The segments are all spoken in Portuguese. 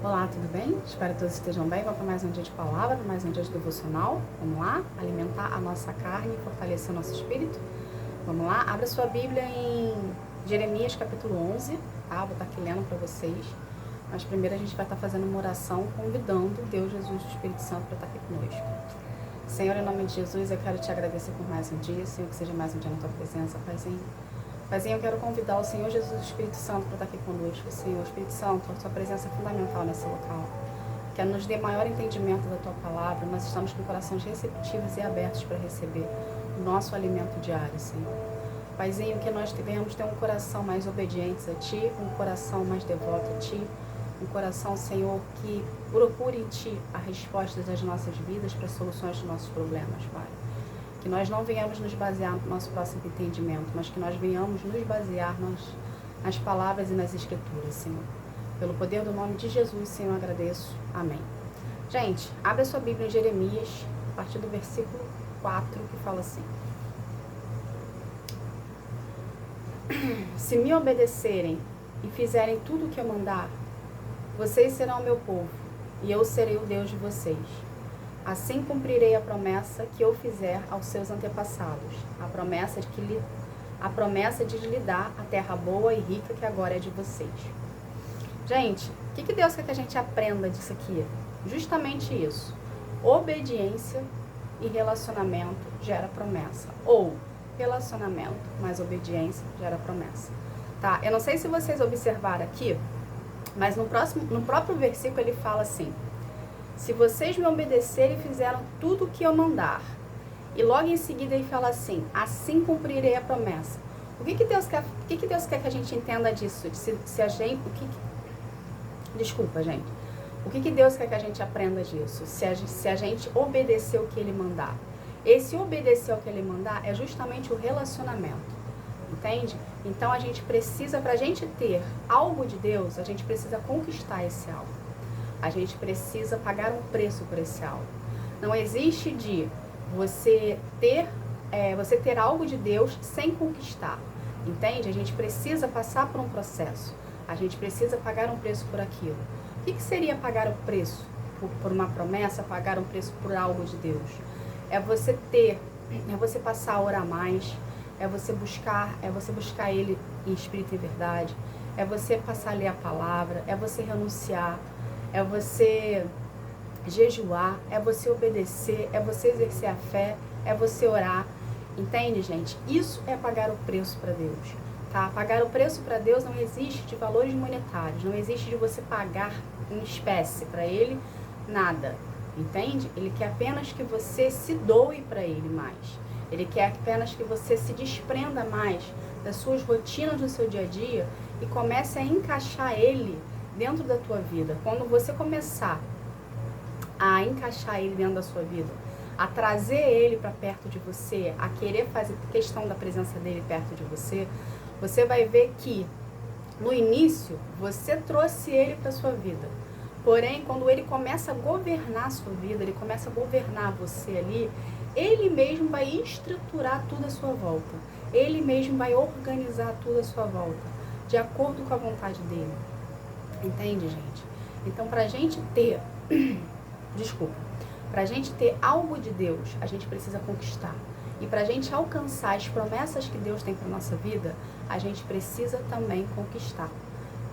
Olá, tudo bem? Espero que todos estejam bem. Vamos para mais um dia de palavra, mais um dia de devocional. Vamos lá? Alimentar a nossa carne e fortalecer o nosso espírito. Vamos lá? Abra sua Bíblia em Jeremias capítulo 11, tá? Vou estar aqui lendo para vocês. Mas primeiro a gente vai estar fazendo uma oração convidando Deus, Jesus e o Espírito Santo para estar aqui conosco. Senhor, em nome de Jesus, eu quero te agradecer por mais um dia. Senhor, que seja mais um dia na tua presença, Paizinho. Paizinho, eu quero convidar o Senhor Jesus e o Espírito Santo para estar aqui conosco. Senhor, Espírito Santo, a sua presença é fundamental nesse local. Que nos dê maior entendimento da tua palavra. Nós estamos com corações receptivos e abertos para receber o nosso alimento diário, Senhor. Paizinho, que nós venhamos ter um coração mais obediente a Ti, um coração mais devoto a Ti, um coração, Senhor, que procure em Ti a resposta das nossas vidas para soluções dos nossos problemas, Pai. Que nós não venhamos nos basear no nosso próximo entendimento, mas que nós venhamos nos basear nas palavras e nas escrituras, Senhor. Pelo poder do nome de Jesus, Senhor, eu agradeço. Amém. Gente, abre a sua Bíblia em Jeremias, a partir do versículo 4, que fala assim: Se me obedecerem e fizerem tudo o que eu mandar, vocês serão meu povo, e eu serei o Deus de vocês. Assim cumprirei a promessa que eu fizer aos seus antepassados, a promessa de lhe dar a terra boa e rica que agora é de vocês. Gente, o que Deus quer que a gente aprenda disso aqui? Justamente isso. Obediência e relacionamento gera promessa. Ou relacionamento mais obediência gera promessa. Tá? Eu não sei se vocês observaram aqui, mas no próprio versículo ele fala assim: se vocês me obedecerem e fizeram tudo o que eu mandar. E logo em seguida ele fala assim: assim cumprirei a promessa. O que Deus quer que a gente entenda disso? Desculpa, gente. O que Deus quer que a gente aprenda disso? Se a gente obedecer o que Ele mandar. Esse obedecer ao que Ele mandar é justamente o relacionamento. Entende? Então a gente precisa, para a gente ter algo de Deus, a gente precisa conquistar esse algo. A gente precisa pagar um preço por esse algo. Não existe de você ter algo de Deus sem conquistar. Entende? A gente precisa passar por um processo. A gente precisa pagar um preço por aquilo. O que seria pagar o preço por uma promessa, pagar um preço por algo de Deus? É você passar a orar mais, é você buscar Ele em espírito e verdade, é você passar a ler a palavra, é você renunciar, é você jejuar, é você obedecer, é você exercer a fé, é você orar. Entende, gente? Isso é pagar o preço para Deus. Tá? Pagar o preço para Deus não existe de valores monetários, não existe de você pagar em espécie para Ele nada. Entende? Ele quer apenas que você se doe para Ele mais. Ele quer apenas que você se desprenda mais das suas rotinas do seu dia a dia e comece a encaixar Ele dentro da tua vida. Quando você começar a encaixar Ele dentro da sua vida, a trazer Ele para perto de você, a querer fazer questão da presença dEle perto de você, você vai ver que no início você trouxe Ele para sua vida. Porém, quando Ele começa a governar a sua vida, Ele começa a governar você ali, Ele mesmo vai estruturar tudo à sua volta. Ele mesmo vai organizar tudo à sua volta, de acordo com a vontade dEle. Entende, gente? Então, pra gente ter algo de Deus, a gente precisa conquistar. E pra gente alcançar as promessas que Deus tem pra nossa vida, a gente precisa também conquistar.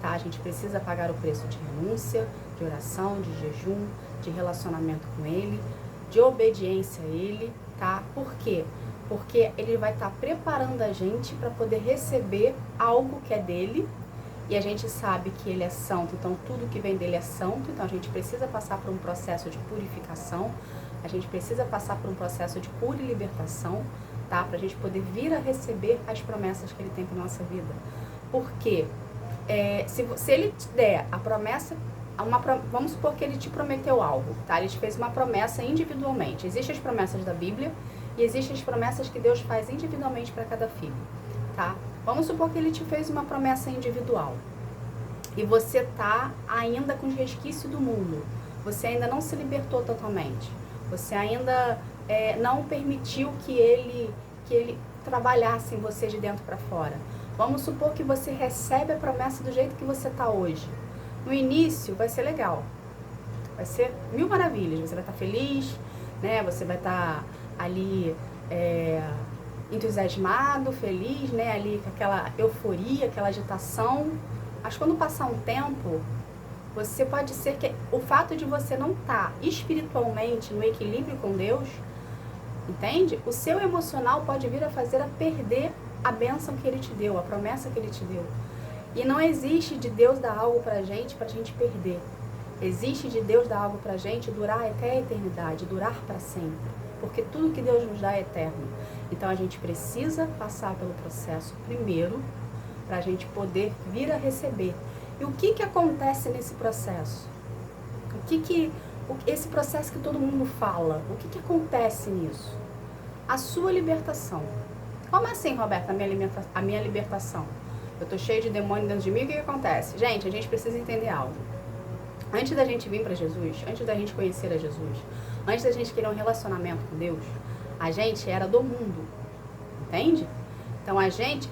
Tá? A gente precisa pagar o preço de renúncia, de oração, de jejum, de relacionamento com Ele, de obediência a Ele, tá? Por quê? Porque Ele vai estar preparando a gente para poder receber algo que é dEle. E a gente sabe que Ele é santo, então tudo que vem dEle é santo. Então a gente precisa passar por um processo de purificação. A gente precisa passar por um processo de cura e libertação, tá? Para a gente poder vir a receber as promessas que Ele tem para nossa vida. Porque se Ele te der a promessa, vamos supor que Ele te prometeu algo, tá? Ele te fez uma promessa individualmente. Existem as promessas da Bíblia e existem as promessas que Deus faz individualmente para cada filho, tá? Vamos supor que Ele te fez uma promessa individual e você tá ainda com os resquícios do mundo. Você ainda não se libertou totalmente. Você ainda não permitiu que ele trabalhasse em você de dentro para fora. Vamos supor que você recebe a promessa do jeito que você está hoje. No início vai ser legal, vai ser mil maravilhas, você vai estar feliz, né? Você vai estar ali entusiasmado, feliz, né? Ali com aquela euforia, aquela agitação. Mas quando passar um tempo, você pode ser que o fato de você não estar espiritualmente no equilíbrio com Deus, entende? O seu emocional pode vir a fazer a perder a bênção que Ele te deu, a promessa que Ele te deu. E não existe de Deus dar algo pra gente perder. Existe de Deus dar algo pra gente durar até a eternidade, durar para sempre. Porque tudo que Deus nos dá é eterno. Então a gente precisa passar pelo processo primeiro, para a gente poder vir a receber. E o que acontece nesse processo? Esse processo que todo mundo fala, o que acontece nisso? A sua libertação. Como assim, Roberta, a minha libertação? Eu tô cheio de demônio dentro de mim, o que acontece? Gente, a gente precisa entender algo. Antes da gente vir para Jesus, antes da gente conhecer a Jesus, antes da gente querer um relacionamento com Deus, a gente era do mundo, entende? Então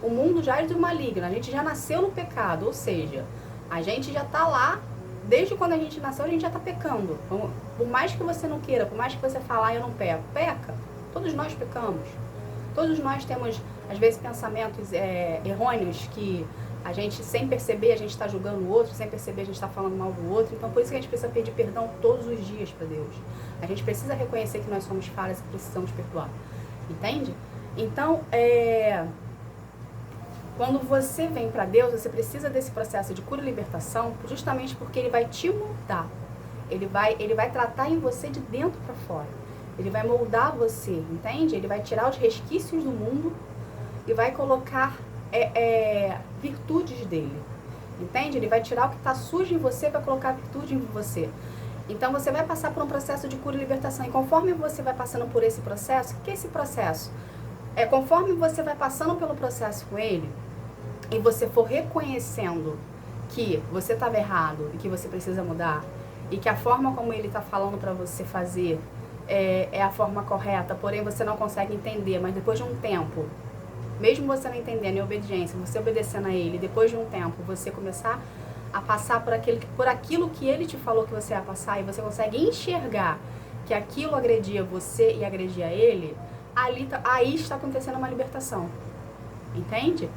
o mundo já é do maligno, a gente já nasceu no pecado, ou seja, a gente já tá lá, desde quando a gente nasceu, a gente já tá pecando. Então, por mais que você não queira, por mais que você falar, eu não peco, peca, todos nós pecamos. Todos nós temos, às vezes, pensamentos errôneos que a gente, sem perceber, a gente está julgando o outro, sem perceber, a gente está falando mal do outro. Então, por isso que a gente precisa pedir perdão todos os dias para Deus. A gente precisa reconhecer que nós somos falhas e precisamos perdoar. Entende? Então, quando você vem para Deus, você precisa desse processo de cura e libertação, justamente porque Ele vai te moldar. Ele vai tratar em você de dentro para fora. Ele vai moldar você, entende? Ele vai tirar os resquícios do mundo e vai colocar virtudes dele, entende? Ele vai tirar o que está sujo em você e vai colocar virtude em você. Então você vai passar por um processo de cura e libertação. E conforme você vai passando por esse processo, o que é esse processo? Conforme você vai passando pelo processo com ele e você for reconhecendo que você estava errado e que você precisa mudar e que a forma como ele está falando para você fazer é a forma correta, porém você não consegue entender, mas depois de um tempo, mesmo você não entendendo, em obediência, você obedecendo a ele, depois de um tempo, você começar a passar por aquilo que ele te falou que você ia passar, e você consegue enxergar que aquilo agredia você e agredia ele, aí está acontecendo uma libertação. Entende?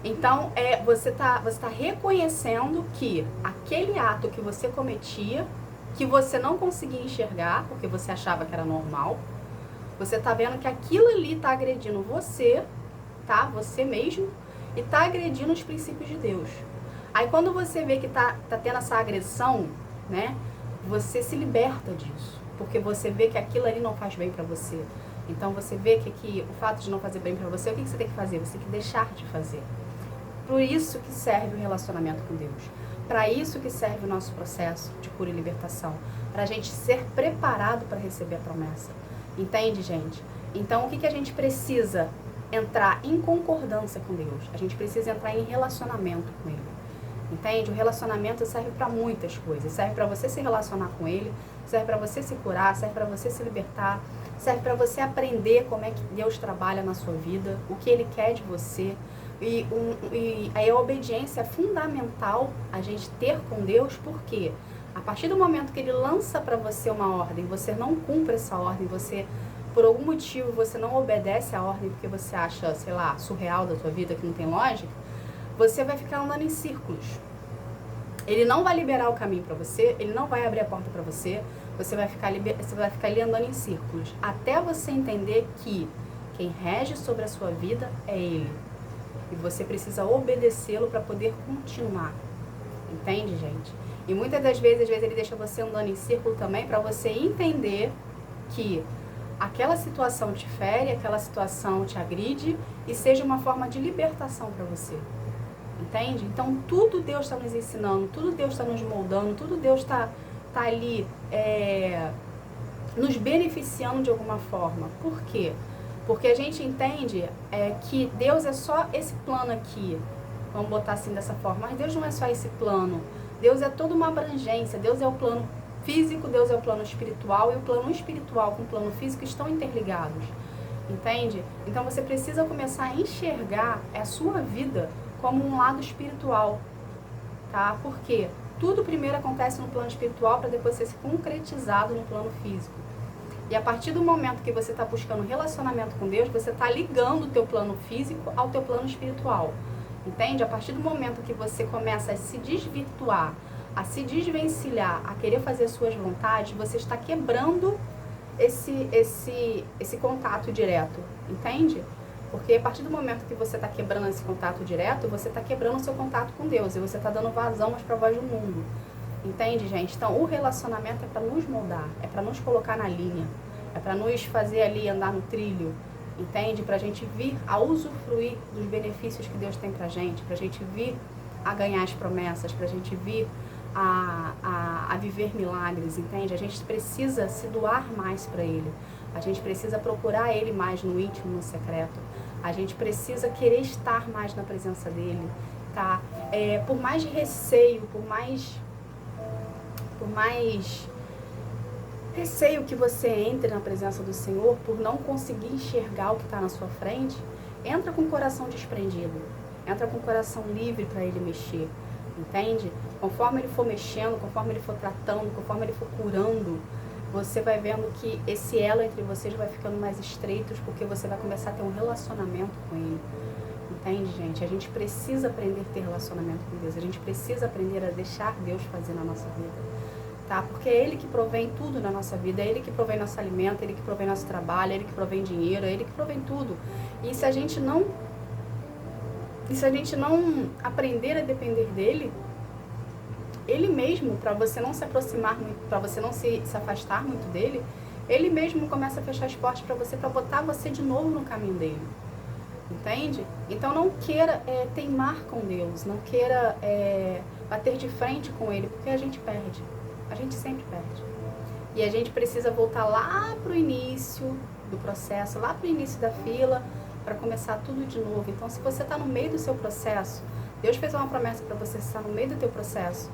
Então, você tá reconhecendo que aquele ato que você cometia, que você não conseguia enxergar, porque você achava que era normal, você tá vendo que aquilo ali tá agredindo você, tá? Você mesmo, e tá agredindo os princípios de Deus. Aí quando você vê que tá tendo essa agressão, né? Você se liberta disso, porque você vê que aquilo ali não faz bem pra você. Então você vê que o fato de não fazer bem pra você, o que você tem que fazer? Você tem que deixar de fazer. Por isso que serve o relacionamento com Deus. Para isso que serve o nosso processo de cura e libertação. Para a gente ser preparado para receber a promessa. Entende, gente? Então, o que a gente precisa? Entrar em concordância com Deus. A gente precisa entrar em relacionamento com Ele. Entende? O relacionamento serve para muitas coisas. Serve para você se relacionar com Ele, serve para você se curar, serve para você se libertar, serve para você aprender como é que Deus trabalha na sua vida, o que Ele quer de você. E aí a obediência é fundamental a gente ter com Deus, porque a partir do momento que Ele lança para você uma ordem, você não cumpre essa ordem, você, por algum motivo, você não obedece a ordem porque você acha, sei lá, surreal da sua vida, que não tem lógica, você vai ficar andando em círculos. Ele não vai liberar o caminho para você, ele não vai abrir a porta para você, você vai ficar ali andando em círculos, até você entender que quem rege sobre a sua vida é Ele. E você precisa obedecê-lo para poder continuar. Entende, gente? E muitas das vezes, ele deixa você andando em círculo também para você entender que aquela situação te fere, aquela situação te agride e seja uma forma de libertação para você. Entende? Então, tudo Deus está nos ensinando, tudo Deus está nos moldando, tudo Deus está ali nos beneficiando de alguma forma. Por quê? Porque a gente entende que Deus é só esse plano aqui, vamos botar assim dessa forma, mas Deus não é só esse plano, Deus é toda uma abrangência, Deus é o plano físico, Deus é o plano espiritual, e o plano espiritual com o plano físico estão interligados, entende? Então você precisa começar a enxergar a sua vida como um lado espiritual, tá? Porque tudo primeiro acontece no plano espiritual para depois ser concretizado no plano físico. E a partir do momento que você está buscando relacionamento com Deus, você está ligando o teu plano físico ao teu plano espiritual. Entende? A partir do momento que você começa a se desvirtuar, a se desvencilhar, a querer fazer suas vontades, você está quebrando esse contato direto. Entende? Porque a partir do momento que você está quebrando esse contato direto, você está quebrando o seu contato com Deus. E você está dando vazão mais para a voz do mundo. Entende, gente? Então, o relacionamento é para nos moldar, é para nos colocar na linha, é para nos fazer ali andar no trilho, entende? Para a gente vir a usufruir dos benefícios que Deus tem para a gente vir a ganhar as promessas, para a gente vir a viver milagres, entende? A gente precisa se doar mais para Ele, a gente precisa procurar Ele mais no íntimo, no secreto, a gente precisa querer estar mais na presença dEle, tá? Por mais receio, por mais receio que você entre na presença do Senhor, por não conseguir enxergar o que está na sua frente, entra com o coração desprendido, entra com o coração livre para Ele mexer, entende? Conforme Ele for mexendo, conforme Ele for tratando, conforme Ele for curando, você vai vendo que esse elo entre vocês vai ficando mais estreito, porque você vai começar a ter um relacionamento com Ele. Entende, gente? A gente precisa aprender a ter relacionamento com Deus, a gente precisa aprender a deixar Deus fazer na nossa vida. Tá? Porque é Ele que provém tudo na nossa vida, é Ele que provém nosso alimento, é Ele que provém nosso trabalho, é Ele que provém dinheiro, é Ele que provém tudo. E se a gente não aprender a depender dEle, Ele mesmo, para você não se aproximar muito, para você não se afastar muito dEle, Ele mesmo começa a fechar as portas para você, para botar você de novo no caminho dEle. Entende? Então não queira teimar com Deus, não queira bater de frente com Ele, porque a gente perde. A gente sempre perde. E a gente precisa voltar lá para o início do processo, lá para o início da fila, para começar tudo de novo. Então, se você está no meio do seu processo, Deus fez uma promessa para você estar no meio do teu processo,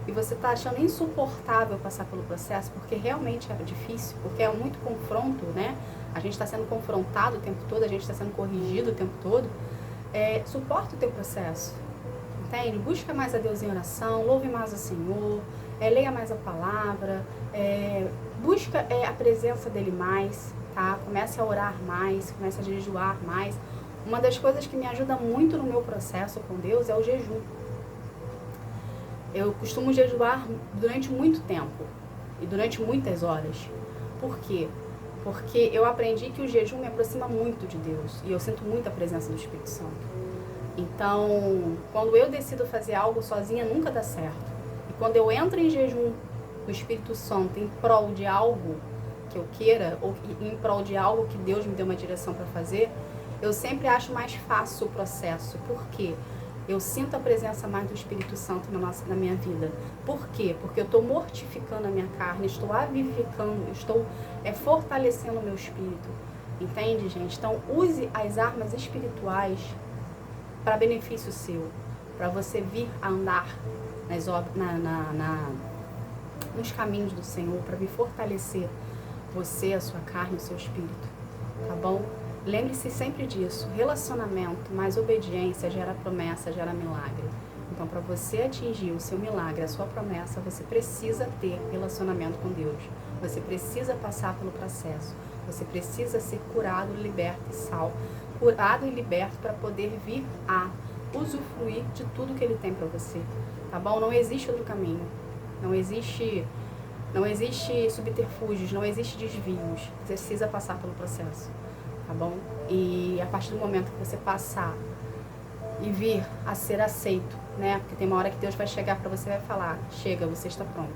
e você está achando insuportável passar pelo processo, porque realmente é difícil, porque é muito confronto, né? A gente está sendo confrontado o tempo todo, a gente está sendo corrigido o tempo todo. Suporta o teu processo, entende? Busca mais a Deus em oração, louve mais o Senhor, leia mais a palavra, busca a presença dEle mais, tá? Comece a orar mais, comece a jejuar mais. Uma das coisas que me ajuda muito no meu processo com Deus é o jejum. Eu costumo jejuar durante muito tempo e durante muitas horas. Por quê? Porque eu aprendi que o jejum me aproxima muito de Deus e eu sinto muito a presença do Espírito Santo. Então, quando eu decido fazer algo sozinha, nunca dá certo. E quando eu entro em jejum do Espírito Santo em prol de algo que eu queira, ou em prol de algo que Deus me deu uma direção para fazer, eu sempre acho mais fácil o processo. Por quê? Eu sinto a presença mais do Espírito Santo na minha vida. Por quê? Porque eu estou mortificando a minha carne, estou avivificando, estou fortalecendo o meu espírito. Entende, gente? Então, use as armas espirituais para benefício seu, para você vir a andar nos caminhos do Senhor, para vir fortalecer você, a sua carne, o seu espírito. Tá bom? Lembre-se sempre disso, relacionamento mais obediência gera promessa, gera milagre. Então, para você atingir o seu milagre, a sua promessa, você precisa ter relacionamento com Deus. Você precisa passar pelo processo. Você precisa ser curado, liberto e salvo. Curado e liberto para poder vir a usufruir de tudo que Ele tem para você. Tá bom? Não existe outro caminho. Não existe subterfúgios, não existe desvios. Você precisa passar pelo processo. Tá bom? E a partir do momento que você passar e vir a ser aceito, né? Porque tem uma hora que Deus vai chegar para você e vai falar, chega, você está pronto.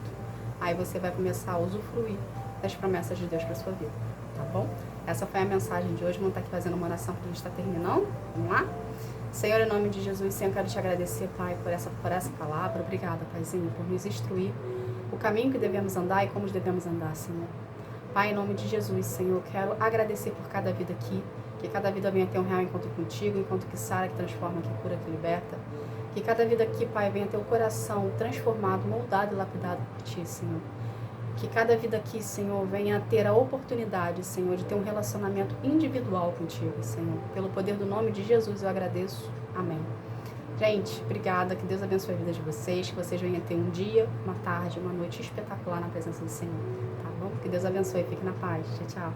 Aí você vai começar a usufruir das promessas de Deus para sua vida, tá bom? Essa foi a mensagem de hoje. Vamos estar aqui fazendo uma oração para a gente estar terminando. Vamos lá? Senhor, em nome de Jesus, Senhor, eu quero te agradecer, Pai, por essa palavra. Obrigada, Paizinho, por nos instruir o caminho que devemos andar e como devemos andar, Senhor. Pai, em nome de Jesus, Senhor, quero agradecer por cada vida aqui, que cada vida venha ter um real encontro contigo, encontro que sara, que transforma, que cura, que liberta. Que cada vida aqui, Pai, venha ter o coração transformado, moldado e lapidado por Ti, Senhor. Que cada vida aqui, Senhor, venha ter a oportunidade, Senhor, de ter um relacionamento individual contigo, Senhor. Pelo poder do nome de Jesus eu agradeço. Amém. Gente, obrigada, que Deus abençoe a vida de vocês, que vocês venham ter um dia, uma tarde, uma noite espetacular na presença do Senhor, tá bom? Que Deus abençoe, fique na paz. Tchau, tchau.